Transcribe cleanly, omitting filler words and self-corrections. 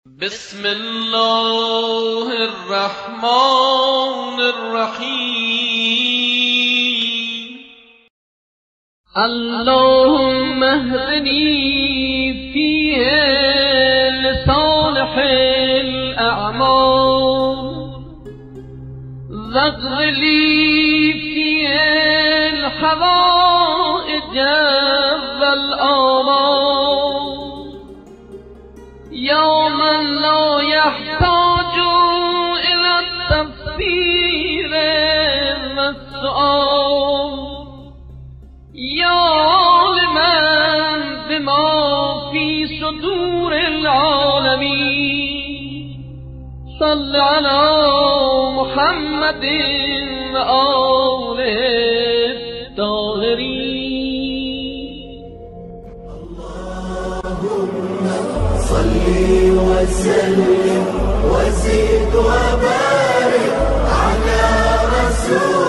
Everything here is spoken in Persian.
بسم الله الرحمن الرحيم. اللهم اهدني فيه لصالح الأعمال، واغفر لي فيه الحوائج والآمال، يا من لا يحتاج إلى التفسير والسؤال، يا عالما بما في صدور العالمين، صل على محمد وآله الطاهرين. اللهم صل وسلم وزد وبارك على رسول